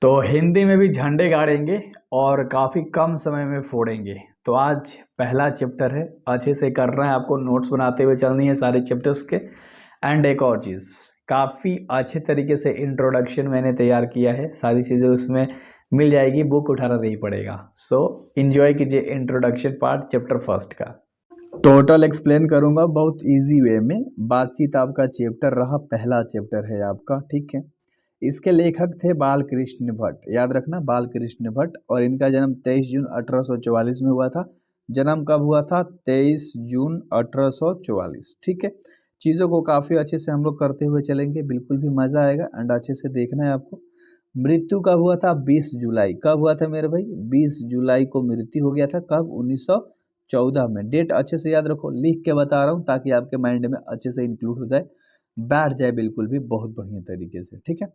तो हिंदी में भी झंडे गाड़ेंगे और काफ़ी कम समय में फोड़ेंगे। तो आज पहला चैप्टर है, अच्छे से करना है आपको, नोट्स बनाते हुए चलनी है सारे चैप्टर्स के। एंड एक और चीज़, काफ़ी अच्छे तरीके से इंट्रोडक्शन मैंने तैयार किया है, सारी चीज़ें उसमें मिल जाएगी, बुक उठाना नहीं पड़ेगा। सो इन्जॉय कीजिए इंट्रोडक्शन पार्ट चैप्टर फर्स्ट का। टोटल एक्सप्लेन करूँगा बहुत इजी वे में। बातचीत आपका चैप्टर रहा, पहला चैप्टर है आपका, ठीक है। इसके लेखक थे बाल कृष्ण भट्ट, याद रखना बाल कृष्ण भट्ट, और इनका जन्म 23 जून 1844 में हुआ था। जन्म कब हुआ था? 23 जून 1844, ठीक है। चीज़ों को काफ़ी अच्छे से हम लोग करते हुए चलेंगे, बिल्कुल भी मज़ा आएगा एंड अच्छे से देखना है आपको। मृत्यु कब हुआ था? 20 जुलाई। कब हुआ था मेरे भाई? 20 जुलाई को मृत्यु हो गया था। कब? 1914 में। डेट अच्छे से याद रखो, लिख के बता रहा हूँ ताकि आपके माइंड में अच्छे से इंक्लूड हो जाए, बैठ जाए बिल्कुल भी बहुत बढ़िया तरीके से, ठीक है।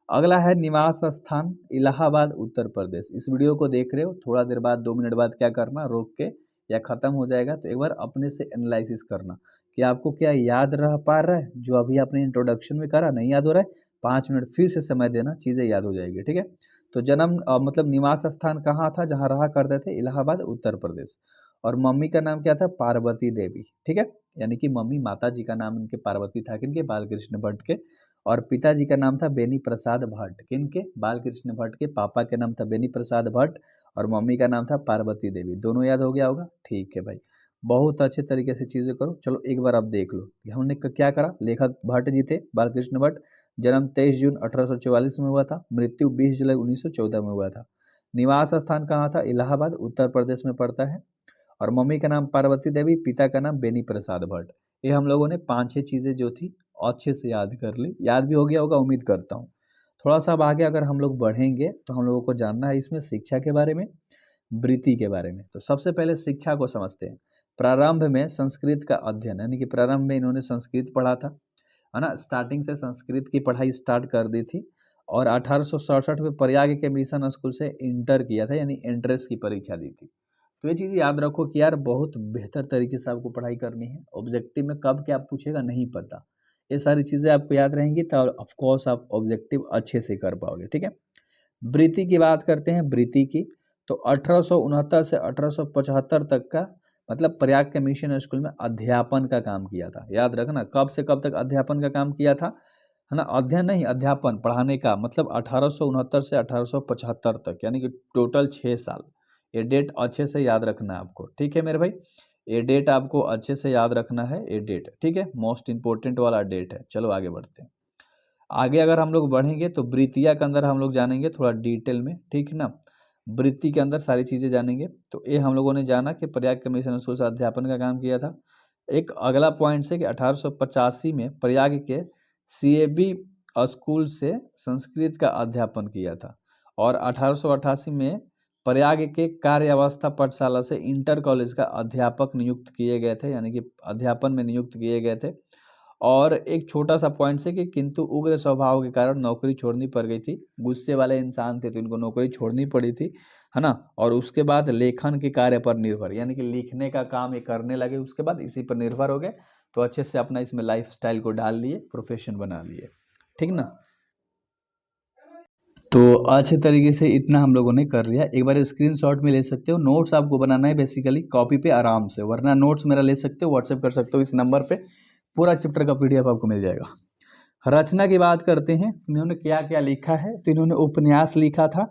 अगला है निवास स्थान, इलाहाबाद उत्तर प्रदेश। इस वीडियो को देख रहे हो, थोड़ा देर बाद 2 मिनट बाद क्या करना, रोक के या ख़त्म हो जाएगा तो एक बार अपने से एनालिसिस करना कि आपको क्या याद रह पा रहा है, जो अभी आपने इंट्रोडक्शन में करा नहीं याद हो रहा है। 5 मिनट फिर से समय देना, चीज़ें याद हो जाएगी, ठीक है। तो जन्म मतलब निवास स्थान कहाँ था, जहाँ रहा करते थे? इलाहाबाद उत्तर प्रदेश। और मम्मी का नाम क्या था? पार्वती देवी, ठीक है। यानी कि मम्मी माता जी का नाम इनके पार्वती था, किनके? बालकृष्ण भट्ट के। और पिताजी का नाम था बेनी प्रसाद भट्ट, किनके? बालकृष्ण भट्ट के पापा का नाम था बेनी प्रसाद भट्ट, और मम्मी का नाम था पार्वती देवी। दोनों याद हो गया होगा, ठीक है भाई। बहुत अच्छे तरीके से चीज़ें करो। चलो एक बार अब देख लो कि हमने क्या करा। लेखक भट्ट जी थे, बालकृष्ण भट्ट। जन्म 23 जून 1844 में हुआ था, मृत्यु 20 जुलाई 1914 में हुआ था। निवास स्थान कहाँ था? इलाहाबाद उत्तर प्रदेश में पड़ता है। और मम्मी का नाम पार्वती देवी, पिता का नाम बेनी प्रसाद भट्ट। ये हम लोगों ने 5-6 चीज़ें जो थी अच्छे से याद कर ली, याद भी हो गया होगा उम्मीद करता हूँ। थोड़ा सा अब आगे अगर हम लोग बढ़ेंगे तो हम लोगों को जानना है इसमें शिक्षा के बारे में, वृत्ति के बारे में। तो सबसे पहले शिक्षा को समझते हैं। प्रारंभ में संस्कृत का अध्ययन, यानी कि प्रारंभ में इन्होंने संस्कृत पढ़ा था, है ना। स्टार्टिंग से संस्कृत की पढ़ाई स्टार्ट कर दी थी। और 1867 में प्रयाग के मिशन स्कूल से इंटर किया था, यानी एंट्रेंस की परीक्षा दी थी। तो ये चीज़ याद रखो कि यार बहुत बेहतर तरीके से आपको पढ़ाई करनी है। ऑब्जेक्टिव में कब क्या पूछेगा नहीं पता, ये सारी चीज़ें आपको याद रहेंगी तो ऑफकोर्स आप ऑब्जेक्टिव अच्छे से कर पाओगे, ठीक है। वृत्ति की बात करते हैं, वृत्ति की। तो 1869 से 1875 तक का मतलब प्रयाग के मिशन स्कूल में अध्यापन का काम किया था। याद रखना कब से कब तक अध्यापन का काम किया था, है ना। अध्ययन नहीं, अध्यापन, पढ़ाने का मतलब 1869 से 1875 तक, यानी कि टोटल 6 साल। ये डेट अच्छे से याद रखना है आपको, ठीक है मेरे भाई। ये डेट आपको अच्छे से याद रखना है, ये डेट, ठीक है, मोस्ट इंपॉर्टेंट वाला डेट है। चलो आगे बढ़ते हैं। आगे अगर हम लोग बढ़ेंगे तो वृत्तियाँ के अंदर हम लोग जानेंगे थोड़ा डिटेल में, ठीक है ना। वृत्ति के अंदर सारी चीज़ें जानेंगे। तो ये हम लोगों ने जाना कि प्रयाग के मिशन स्कूल से अध्यापन का काम किया था। एक अगला पॉइंट से कि 1885 में प्रयाग के सीएबी स्कूल से संस्कृत का अध्यापन किया था। और 1888 में प्रयाग के कार्यावस्था पाठशाला से इंटर कॉलेज का अध्यापक नियुक्त किए गए थे, यानी कि अध्यापन में नियुक्त किए गए थे। और एक छोटा सा पॉइंट से कि किंतु उग्र स्वभाव के कारण नौकरी छोड़नी पड़ गई थी। गुस्से वाले इंसान थे तो इनको नौकरी छोड़नी पड़ी थी, है ना। और उसके बाद लेखन के कार्य पर निर्भर, यानी कि लिखने का काम ये करने लगे, उसके बाद इसी पर निर्भर हो गए। तो अच्छे से अपना इसमें लाइफ स्टाइल को डाल लिए, प्रोफेशन बना लिए, ठीक ना। तो अच्छे तरीके से इतना हम लोगों ने कर लिया। एक बार स्क्रीनशॉट में ले सकते हो, नोट्स आपको बनाना है बेसिकली कॉपी पे आराम से, वरना नोट्स मेरा ले सकते हो, व्हाट्सएप कर सकते हो इस नंबर पे, पूरा चैप्टर का पीडीएफ आपको मिल जाएगा। रचना की बात करते हैं, इन्होंने क्या क्या लिखा है। तो इन्होंने उपन्यास लिखा था,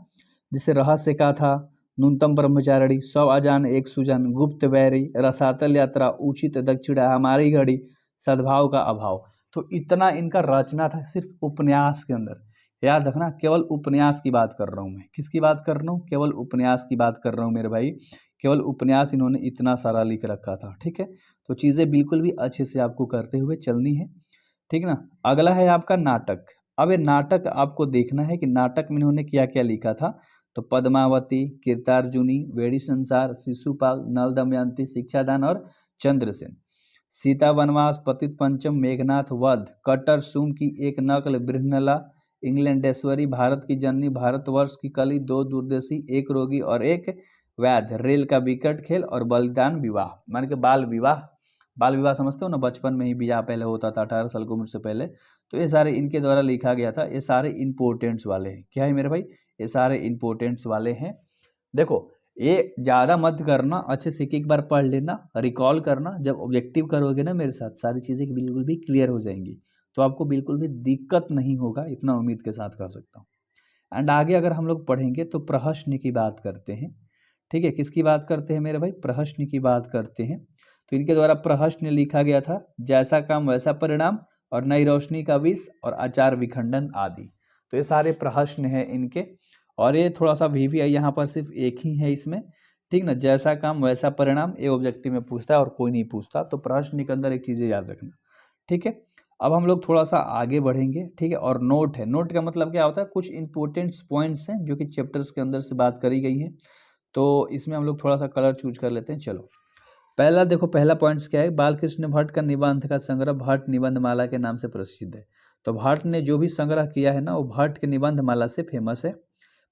जिसे रहस्य का था, न्यूनतम ब्रह्मचारिणी, सौ अजान एक सुजन, गुप्त बैरी, रसातल यात्रा, उचित दक्षिणा, हमारी घड़ी, सद्भाव का अभाव। तो इतना इनका रचना था सिर्फ उपन्यास के अंदर। याद रखना केवल उपन्यास की बात कर रहा हूँ मैं, किसकी बात कर रहा हूँ? केवल उपन्यास की बात कर रहा हूँ मेरे भाई। केवल उपन्यास इन्होंने इतना सारा लिख रखा था, ठीक है। तो चीज़ें बिल्कुल भी अच्छे से आपको करते हुए चलनी है, ठीक ना। अगला है आपका नाटक। अब ये नाटक आपको देखना है कि नाटक में इन्होंने क्या क्या लिखा था। तो पद्मावती, कीर्तार्जुनी, वेड़ी संसार, शिशुपाल, नल दमयंती, शिक्षादान और चंद्रसेन। सीता वनवास, पतित पंचम, मेघनाथ वध, कटर सुम की एक नकल, बृहनला, इंग्लैंडेश्वरी, भारत की जननी, भारतवर्ष की कली, दो दूरदर्शी, एक रोगी और एक वैध, रेल का विकट खेल और बलिदान विवाह, मान के बाल विवाह, बाल विवाह समझते हो ना, बचपन में ही ब्याह पहले होता था 18 साल की उम्र से पहले, तो ये सारे इनके द्वारा लिखा गया था। ये सारे इम्पोर्टेंट्स वाले हैं। क्या है मेरे भाई, ये सारे इम्पोर्टेंट्स वाले हैं। देखो ये ज़्यादा मत करना, अच्छे से एक बार पढ़ लेना, रिकॉल करना। जब ऑब्जेक्टिव करोगे ना मेरे साथ, सारी चीज़ें बिल्कुल भी क्लियर हो जाएंगी, तो आपको बिल्कुल भी दिक्कत नहीं होगा, इतना उम्मीद के साथ कर सकता हूँ। एंड आगे अगर हम लोग पढ़ेंगे तो प्रश्न की बात करते हैं। ठीक है, किसकी बात करते हैं मेरे भाई, प्रश्न की बात करते हैं। तो इनके द्वारा प्रश्न लिखा गया था, जैसा काम वैसा परिणाम, और नई रोशनी का विष, और आचार विखंडन आदि। तो ये सारे प्रश्न हैं इनके। और ये थोड़ा सा वीवीआई यहाँ पर सिर्फ एक ही है इसमें, ठीक ना, जैसा काम वैसा परिणाम, ये ऑब्जेक्टिव में पूछता है और कोई नहीं पूछता। तो प्रश्न के अंदर एक चीज़ें याद रखना, ठीक है। अब हम लोग थोड़ा सा आगे बढ़ेंगे, ठीक है। और नोट है, नोट का मतलब क्या होता है, कुछ इंपॉर्टेंट पॉइंट्स हैं जो कि चैप्टर्स के अंदर से बात करी गई है। तो इसमें हम लोग थोड़ा सा कलर चूज कर लेते हैं। चलो पहला देखो, पहला पॉइंट्स क्या है, बालकृष्ण भट्ट का निबंध का संग्रह भट्ट निबंधमाला के नाम से प्रसिद्ध है। तो भट्ट ने जो भी संग्रह किया है ना, वो भट्ट के निबंधमाला से फेमस है,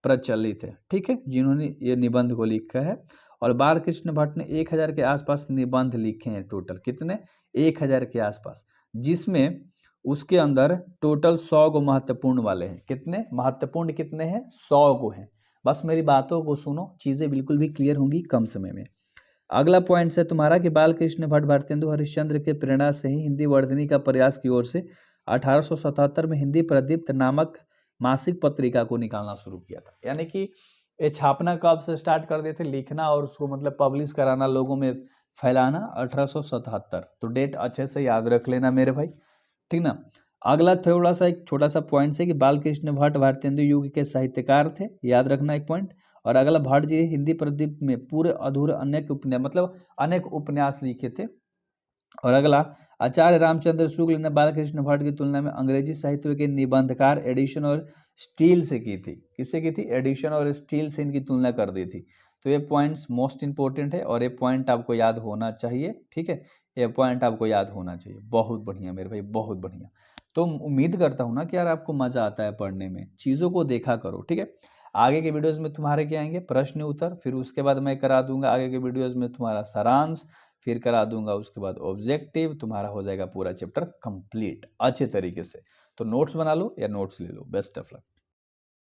प्रचलित है, ठीक है, जिन्होंने ये निबंध को लिखा है। और बालकृष्ण भट्ट ने 1000 के आसपास निबंध लिखे हैं टोटल। कितने, 1000 के आसपास, जिसमें उसके अंदर टोटल 100 गो महत्वपूर्ण वाले हैं। कितने महत्वपूर्ण, कितने हैं, 100 गो हैं। बस मेरी बातों को सुनो, चीज़ें बिल्कुल भी क्लियर होंगी कम समय में। अगला पॉइंट है तुम्हारा कि बालकृष्ण भट्ट भारतेंदु हरिश्चंद्र के प्रेरणा से ही हिंदी वर्धनी का प्रयास की ओर से 1877 में हिंदी प्रदीप्त नामक मासिक पत्रिका को निकालना शुरू किया था। यानी कि ये छापना कब से स्टार्ट कर दिए थे, लिखना और उसको मतलब पब्लिश कराना, लोगों में फैलाना 1877। तो डेट अच्छे से याद रख लेना मेरे भाई, ठीक ना। अगला थोड़ा सा एक छोटा सा पॉइंट है कि बालकृष्ण भट्ट भारतेंदु युग के साहित्यकार थे, याद रखना एक पॉइंट। और अगला, भट्ट जी हिंदी प्रदीप में पूरे अधूरे अनेक उपन्यास, मतलब अनेक उपन्यास लिखे थे। और अगला, आचार्य रामचंद्र शुक्ल ने बालकृष्ण भट्ट की तुलना में अंग्रेजी साहित्य के निबंधकार एडिशन और स्टील से की थी। किससे की थी, एडिशन और स्टील से इनकी तुलना कर दी थी। तो ये पॉइंट्स मोस्ट इंपॉर्टेंट है और ये पॉइंट आपको याद होना चाहिए, ठीक है, ये पॉइंट आपको याद होना चाहिए। बहुत बढ़िया मेरे भाई, बहुत बढ़िया। तो उम्मीद करता हूँ ना कि यार आपको मजा आता है पढ़ने में, चीज़ों को देखा करो, ठीक है। आगे के वीडियोस में तुम्हारे क्या आएंगे, प्रश्न उत्तर, फिर उसके बाद मैं करा दूंगा आगे के वीडियोस में तुम्हारा सारांश, फिर करा दूंगा उसके बाद ऑब्जेक्टिव, तुम्हारा हो जाएगा पूरा चैप्टर कंप्लीट अच्छे तरीके से। तो नोट्स बना लो या नोट्स ले लो। Best of luck.